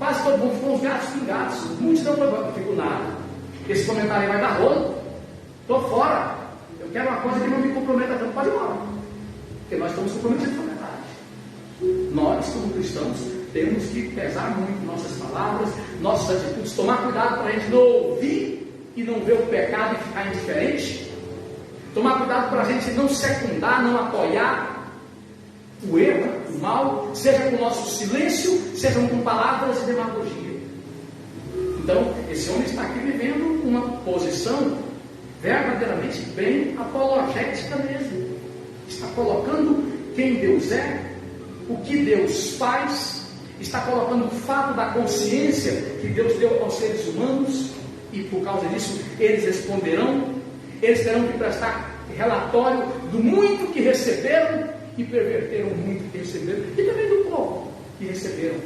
Quase todo mundo ficou uns gatos pingados. Muitos não ficou nada. Esse comentário vai dar rolo. Estou fora. Eu quero uma coisa que não me comprometa tanto. Pode ir embora. Porque nós estamos comprometidos com a verdade. Nós, como cristãos, temos que pesar muito nossas palavras, nossas atitudes, tomar cuidado para a gente não ouvir e não ver o pecado e ficar indiferente. Tomar cuidado para a gente não secundar, não apoiar o erro, o mal, seja com o nosso silêncio, seja com palavras de demagogia. Então, esse homem está aqui vivendo uma posição verdadeiramente bem apologética mesmo. Está colocando quem Deus é, o que Deus faz, está colocando o fato da consciência que Deus deu aos seres humanos, e por causa disso eles responderão, eles terão que prestar relatório do muito que receberam e perverteram muito que receberam, e também do pouco que receberam.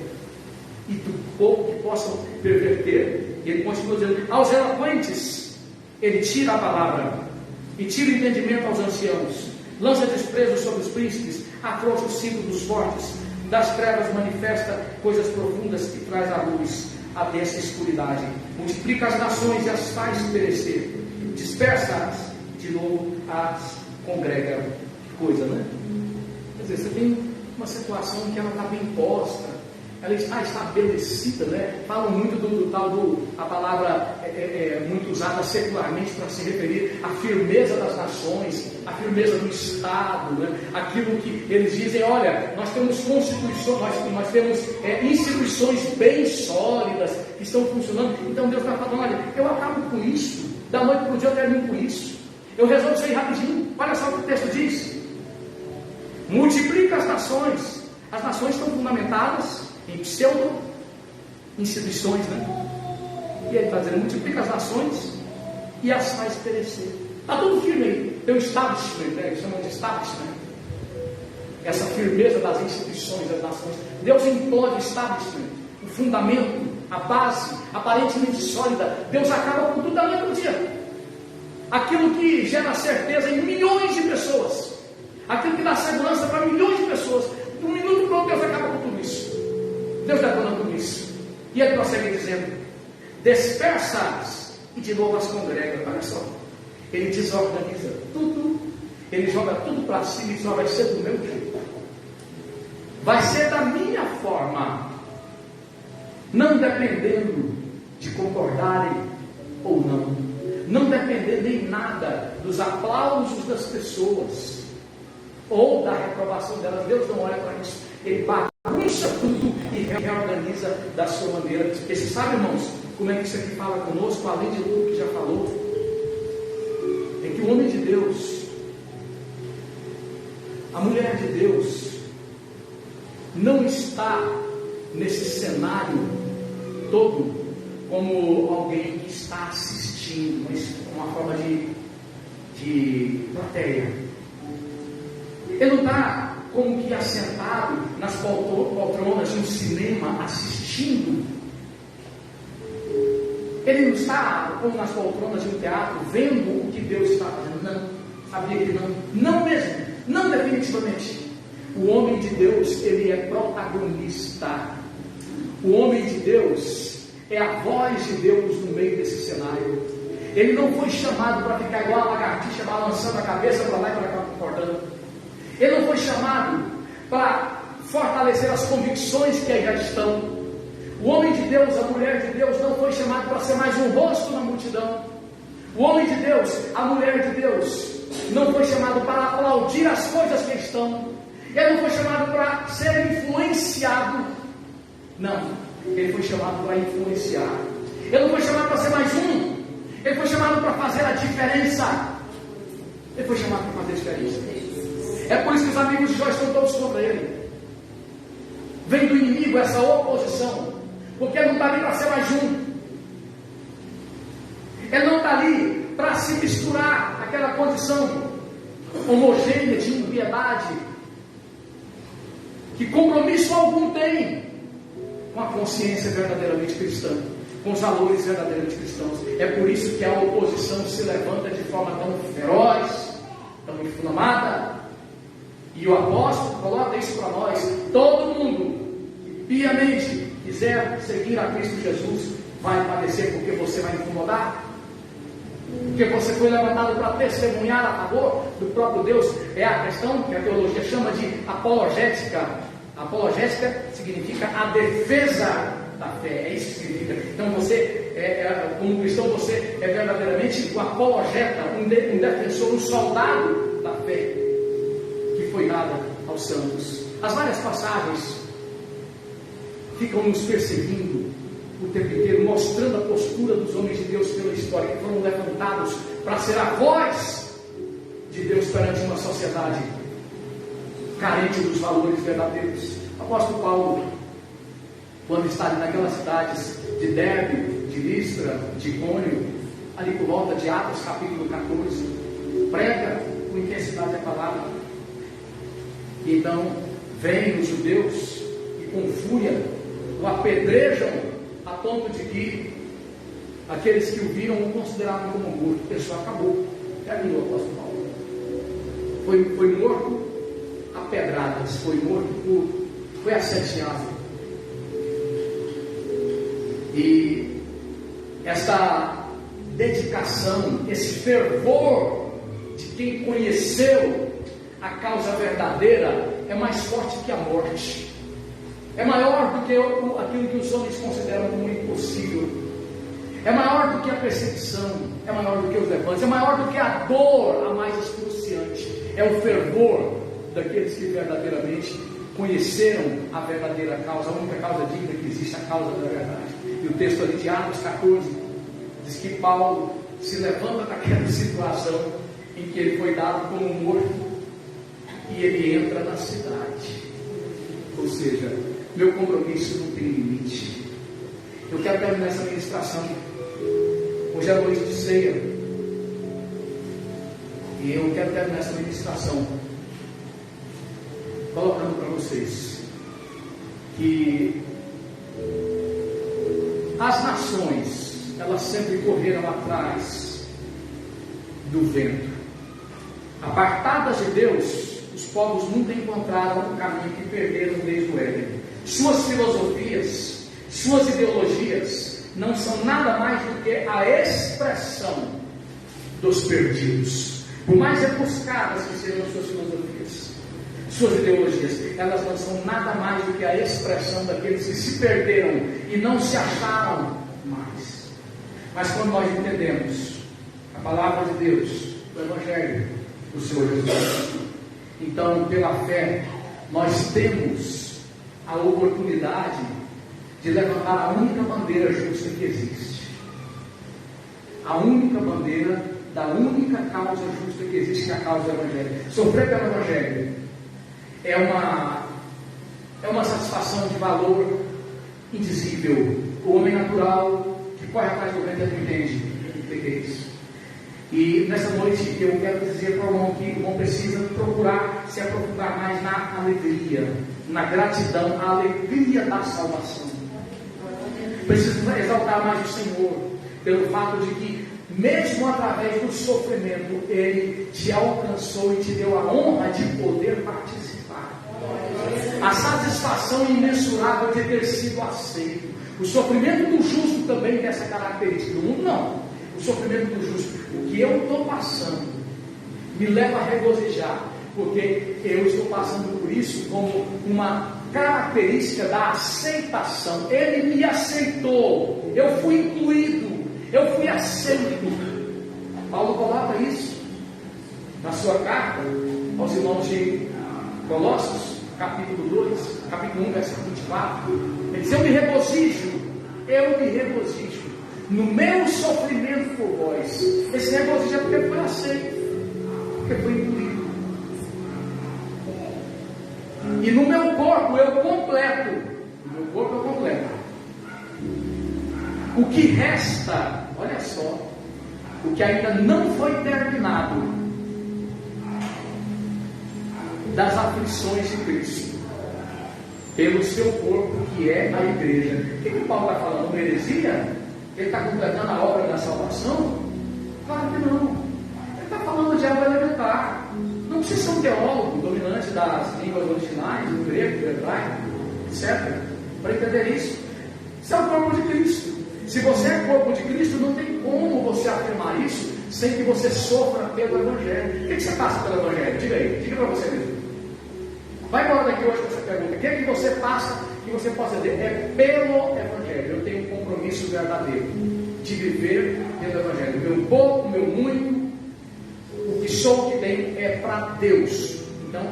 E do pouco que possam perverter. E ele continua dizendo: aos eloquentes ele tira a palavra e tira o entendimento aos anciãos, lança desprezo sobre os príncipes, afrouxa o cinto dos fortes, das trevas manifesta coisas profundas e traz à luz a densa escuridade, multiplica as nações e as faz perecer, dispersa-as, de novo as congrega. Que coisa, né? Quer dizer, você tem uma situação em que ela está bem posta, ela está estabelecida, né? Falam muito do tal a palavra muito usada secularmente para se referir à firmeza das nações, à firmeza do Estado, né? Aquilo que eles dizem: olha, nós temos constituições, nós temos instituições bem sólidas que estão funcionando. Então Deus está falando: olha, eu acabo com isso, da noite para o dia eu termino com isso, eu resolvo isso aí rapidinho. Olha só o que o texto diz: multiplica as nações, As nações estão fundamentadas em pseudo-instituições, né? E ele está dizendo, multiplica as nações e as faz perecer. Está tudo firme aí. Tem o establishment, né? Eles chamam de establishment. Essa firmeza das instituições, das nações. Deus implode o establishment, o fundamento, a base, aparentemente sólida. Deus acaba com tudo da noite para o dia. Aquilo que gera certeza em milhões de pessoas, aquilo que dá segurança para milhões de pessoas, de um minuto para outro Deus acaba com tudo isso. Deus detona tudo isso. E ele prossegue dizendo, dispersa-as e de novo as congrega. Olha só, ele desorganiza tudo, ele joga tudo para cima e só vai ser do meu jeito, vai ser da minha forma, não dependendo de concordarem ou não dependendo em nada dos aplausos das pessoas ou da reprovação delas. Deus não olha para isso, ele bagunça tudo e reorganiza da sua maneira. Porque você sabe, irmãos, como é que isso aqui fala conosco, além de tudo que já falou? É que o homem de Deus, a mulher de Deus, não está nesse cenário todo como alguém que está assistindo, uma forma de plateia. Ele não está como que assentado nas poltronas de um cinema assistindo. Ele não está como nas poltronas de um teatro vendo o que Deus está fazendo. Não, sabia que não. Não mesmo, não definitivamente. O homem de Deus, ele é protagonista. O homem de Deus é a voz de Deus no meio desse cenário. Ele não foi chamado para ficar igual a lagartixa, balançando a cabeça para lá e para cá, concordando. Ele não foi chamado para fortalecer as convicções que aí já estão. O homem de Deus, a mulher de Deus, não foi chamado para ser mais um rosto na multidão. O homem de Deus, a mulher de Deus, não foi chamado para aplaudir as coisas que estão. Ele não foi chamado para ser influenciado. Não, ele foi chamado para influenciar. Ele não foi chamado para ser mais um. Ele foi chamado para fazer a diferença. Ele foi chamado para fazer a diferença. É por isso que os amigos de Jó estão todos contra ele. Vem do inimigo essa oposição, porque ele não está ali para ser mais um. Ele não está ali para se misturar àquela condição homogênea de impiedade, que compromisso algum tem com a consciência verdadeiramente cristã, com os valores verdadeiramente cristãos. É por isso que a oposição se levanta de forma tão feroz, tão inflamada. E o apóstolo coloca isso para nós. Todo mundo que piamente quiser seguir a Cristo Jesus vai padecer, porque você vai incomodar, porque você foi levantado para testemunhar a favor do próprio Deus. É a questão que a teologia chama de apologética. Apologética significa a defesa da fé. É isso que significa. Então você, como cristão, você é verdadeiramente um apologeta, um defensor, um soldado da fé que foi dada aos santos. As várias passagens ficam nos perseguindo o tempo inteiro, mostrando a postura dos homens de Deus pela história, que foram levantados para ser a voz de Deus perante uma sociedade carente dos valores verdadeiros. O apóstolo Paulo, quando está ali naquelas cidades de Derbe, de Listra, de Icônio, ali por volta de Atos capítulo 14, prega com intensidade a palavra. E então vêm os judeus e com fúria o apedrejam, a ponto de que aqueles que o viram o consideravam como morto. A pessoa acabou. Terminou o apóstolo Paulo. Foi morto a pedradas, foi morto foi assassinato. E esta dedicação, esse fervor de quem conheceu a causa verdadeira é mais forte que a morte. É maior do que aquilo que os homens consideram como impossível. É maior do que a perseguição. É maior do que os levantes. É maior do que a dor, a mais excruciante. É o fervor daqueles que verdadeiramente conheceram a verdadeira causa, a única causa digna que existe, a causa da verdade. E o texto ali de Atos 14 diz que Paulo se levanta daquela situação em que ele foi dado como morto e ele entra na cidade. ou seja, meu compromisso não tem limite. Eu quero terminar essa ministração. Hoje é a noite de ceia. E eu quero terminar essa ministração colocando para vocês que as nações, elas sempre correram atrás do vento. Apartadas de Deus, os povos nunca encontraram o caminho que perderam desde o Éden. Suas filosofias, suas ideologias não são nada mais do que a expressão dos perdidos. Por mais rebuscadas que sejam suas filosofias, suas ideologias, elas não são nada mais do que a expressão daqueles que se perderam e não se acharam mais. Mas quando nós entendemos a palavra de Deus, o Evangelho do Senhor Jesus, então pela fé nós temos a oportunidade de levantar a única bandeira justa que existe, a única bandeira da única causa justa que existe, que é a causa do Evangelho. Sofrer pelo Evangelho é uma satisfação de valor indizível. O homem natural que corre atrás do vento não entende o que é isso. E nessa noite eu quero dizer para o irmão que o irmão precisa procurar se aprofundar mais na alegria, na gratidão, a alegria da salvação. Precisa exaltar mais o Senhor pelo fato de que mesmo através do sofrimento Ele te alcançou e te deu a honra de poder participar. A satisfação imensurável de ter sido aceito. O sofrimento do justo também tem essa característica. Do mundo não. O sofrimento do justo, o que eu estou passando, me leva a regozijar, porque eu estou passando por isso como uma característica da aceitação. Ele me aceitou, eu fui incluído, eu fui aceito. Paulo coloca isso na sua carta aos irmãos de Colossos, capítulo 2, capítulo 1, versículo 24. Ele diz: eu me regozijo no meu sofrimento por vós. Esse regozijo é porque foi aceito, porque foi incluído. E no meu corpo eu completo. No meu corpo eu completo. O que resta, olha só, o que ainda não foi terminado das aflições de Cristo, pelo seu corpo que é a igreja. O que Paulo está falando? Uma heresia? Ele está completando a obra da salvação? Claro que não. Ele está falando de algo elementar. Não precisa ser um teólogo dominante das línguas originais, do grego, do hebraico, etc., para entender isso. Isso é o corpo de Cristo. Se você é corpo de Cristo, não tem como você afirmar isso sem que você sofra pelo Evangelho. O que você passa pelo Evangelho? Diga aí, diga para você mesmo. Vai embora daqui hoje com essa pergunta. O que é que você passa que você possa dizer? É pelo Evangelho. Eu tenho um compromisso verdadeiro de viver pelo Evangelho. Meu pouco, meu muito, o que sou, o que tenho é para Deus. Então,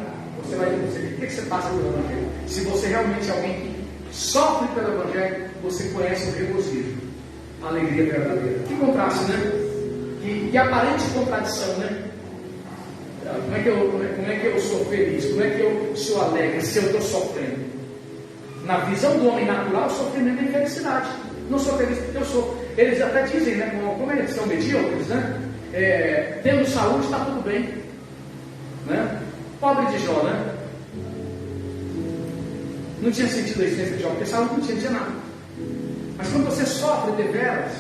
você vai dizer, o que você passa pelo Evangelho? Se você realmente é alguém que sofre pelo Evangelho, você conhece o regozijo, a alegria verdadeira. Que contraste, né? Que aparente contradição, né? Como é que eu sou feliz? Como é que eu sou alegre se eu estou sofrendo? Na visão do homem natural, sofrimento é infelicidade. Não sou feliz porque eu sou. Eles até dizem, né? Como eles são medíocres, né? Tendo saúde está tudo bem, né? Pobre de Jó, né? Não tinha sentido a existência de Jó, porque saúde não tinha nada. Mas quando você sofre deveras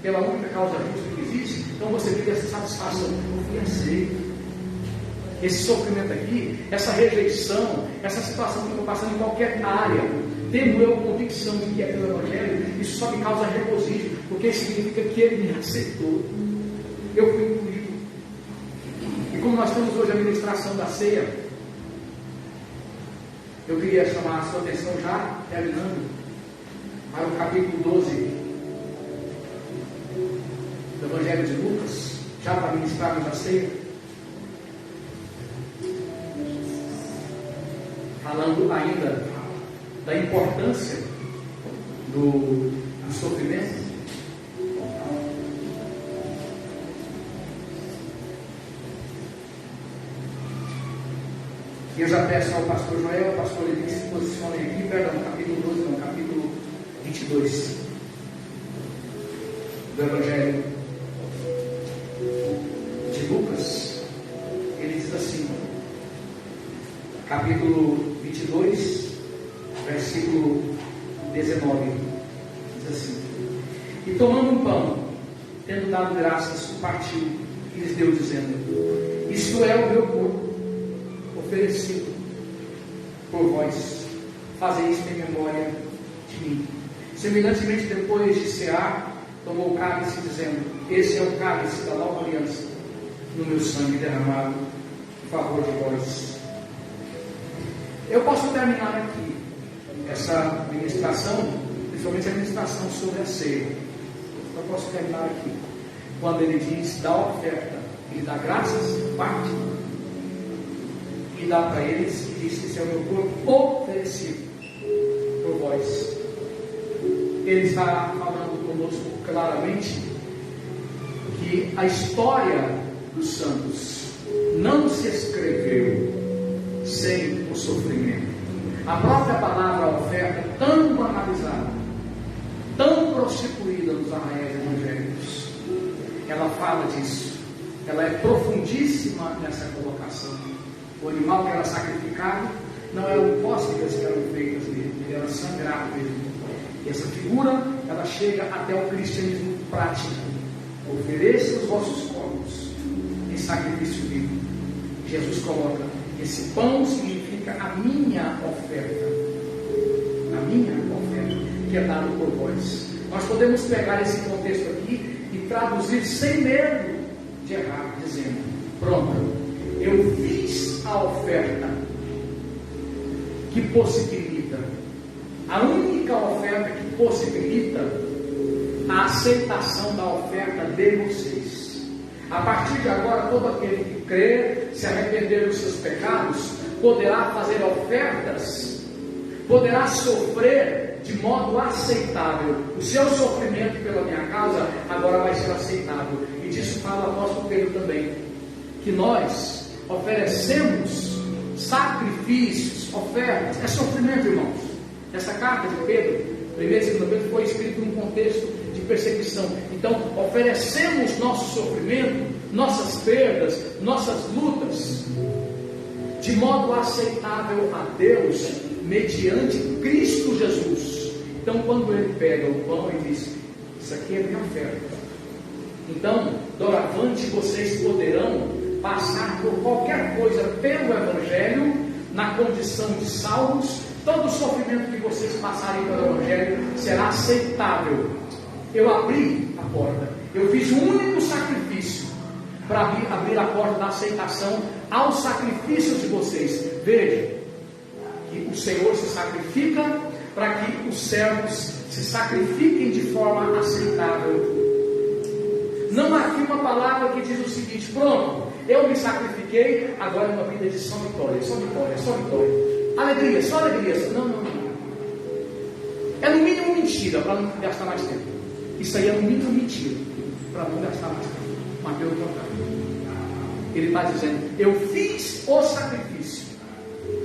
pela única causa justa que existe, então você vive essa satisfação. Eu fui aceito. Esse sofrimento aqui, essa rejeição, essa situação que eu estou passando em qualquer área, tendo eu convicção de que é pelo Evangelho, isso só me causa regozijo, porque significa que Ele me aceitou. Eu fui incluído. E como nós temos hoje a ministração da ceia, eu queria chamar a sua atenção já, terminando, para o capítulo 12 do Evangelho de Lucas, já para ministrarmos a ceia. Falando ainda da importância do sofrimento. E eu já peço ao pastor Joel, ao pastor Levi, que se posicionem aqui, perdão, capítulo 12, não, capítulo 22 do Evangelho de Lucas. Ele diz assim, capítulo 22, versículo 19, diz assim: e tomando um pão, tendo dado graças, o partiu e lhes deu, dizendo: isto é o meu corpo, oferecido por vós, fazei isto em memória de mim. Semelhantemente, depois de cear, tomou o cálice, dizendo: esse é o cálice da nova aliança, no meu sangue derramado em favor de vós. Eu posso terminar aqui essa ministração, principalmente a ministração sobre a ceia. Eu posso terminar aqui quando ele diz: dá oferta, ele dá graças, parte, e dá para eles, e diz: esse é o meu corpo oferecido por vós. Ele está falando conosco claramente que a história dos santos não se escreveu sem o sofrimento. A própria palavra oferta, tão banalizada, tão prostituída nos arraiais evangélicos, ela fala disso. Ela é profundíssima nessa colocação. O animal que era sacrificado não eram cócegas que eram feitas nele, ele era sangrado mesmo. E essa figura, ela chega até o cristianismo prático. Ofereça os vossos corpos em sacrifício vivo. Jesus coloca: esse pão significa a minha oferta, que é dado por vós. Nós podemos pegar esse contexto aqui e traduzir sem medo de errar, dizendo: pronto, eu fiz a oferta que possibilita, a única oferta que possibilita a aceitação da oferta de vocês. A partir de agora, todo aquele que crer, se arrepender dos seus pecados, poderá fazer ofertas, poderá sofrer de modo aceitável. O seu sofrimento pela minha causa agora vai ser aceitável. E disso fala o apóstolo Pedro também, que nós oferecemos sacrifícios, ofertas. É sofrimento, irmãos. Essa carta de Pedro, 1 e 2 Pedro, foi escrita num contexto de perseguição. Então, oferecemos nosso sofrimento, nossas perdas, nossas lutas, de modo aceitável a Deus, mediante Cristo Jesus. Então, quando ele pega o pão e diz: isso aqui é minha oferta, então, doravante vocês poderão passar por qualquer coisa pelo Evangelho, na condição de salvos. Todo o sofrimento que vocês passarem pelo Evangelho será aceitável. Eu abri a porta, eu fiz um único sacrifício para abrir a porta da aceitação ao sacrifício de vocês. Veja que o Senhor se sacrifica para que os servos se sacrifiquem de forma aceitável. Não há aqui uma palavra que diz o seguinte: pronto, eu me sacrifiquei, agora é uma vida de só vitória, só vitória, só vitória. Alegria, só alegria. Não, não, não. É no mínimo mentira, para não gastar mais tempo. Isso aí é no mínimo mentira, para não gastar mais tempo. Mas pelo contrário, ele está dizendo: eu fiz o sacrifício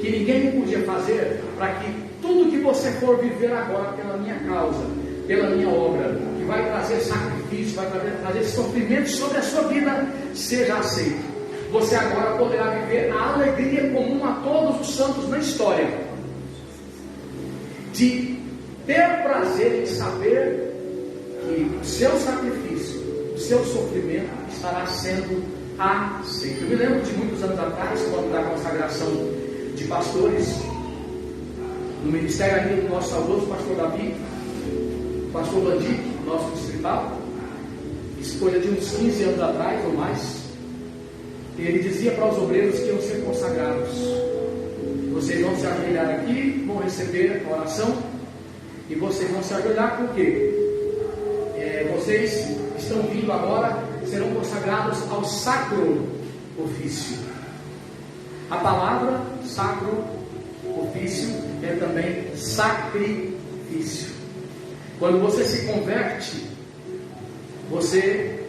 que ninguém podia fazer, para que tudo que você for viver agora pela minha causa, pela minha obra, que vai trazer sacrifício, vai trazer sofrimento sobre a sua vida, seja aceito. Você agora poderá viver a alegria comum a todos os santos na história, de ter prazer em saber que o seu sacrifício, o seu sofrimento estará sendo aceito. Eu me lembro de muitos anos atrás, quando da consagração de pastores, no ministério ali do nosso saudoso pastor Davi, pastor Bandic, nosso distrital, isso coisa de uns 15 anos atrás ou mais. Ele dizia para os obreiros que iam ser consagrados: vocês vão se ajoelhar aqui, vão receber a oração, e vocês vão se ajoelhar porque vocês estão vindo agora, serão consagrados ao sacro ofício. A palavra sacro ofício é também sacrifício. Quando você se converte, você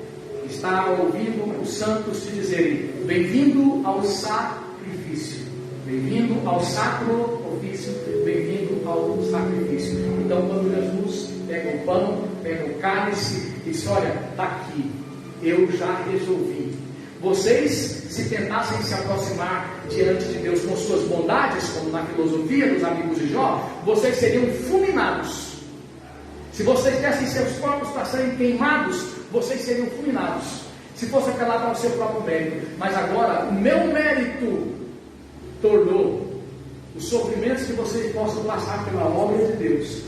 está ouvindo os santos te dizerem: bem-vindo ao sacrifício. Bem-vindo ao sacro ofício, bem-vindo ao sacrifício. Então, quando Jesus pega o pão, pega o cálice e diz: olha, está aqui, eu já resolvi. Vocês, se tentassem se aproximar diante de Deus com suas bondades, como na filosofia dos amigos de Jó, vocês seriam fulminados. Se vocês dessem seus corpos para serem queimados, vocês seriam fulminados. Se fosse apelar para o seu próprio mérito. Mas agora, o meu mérito tornou os sofrimentos que vocês possam passar pela obra de Deus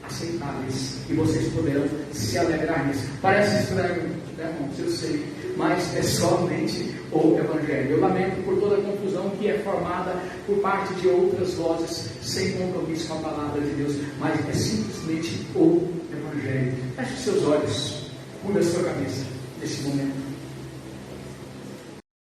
aceitáveis, e vocês poderão se alegrar nisso. Parece estranho, né, irmãos? Eu sei, mas é somente o Evangelho. Eu lamento por toda a confusão que é formada por parte de outras vozes sem compromisso com a palavra de Deus, mas é simplesmente o Evangelho. Feche os seus olhos, curva a sua cabeça nesse momento.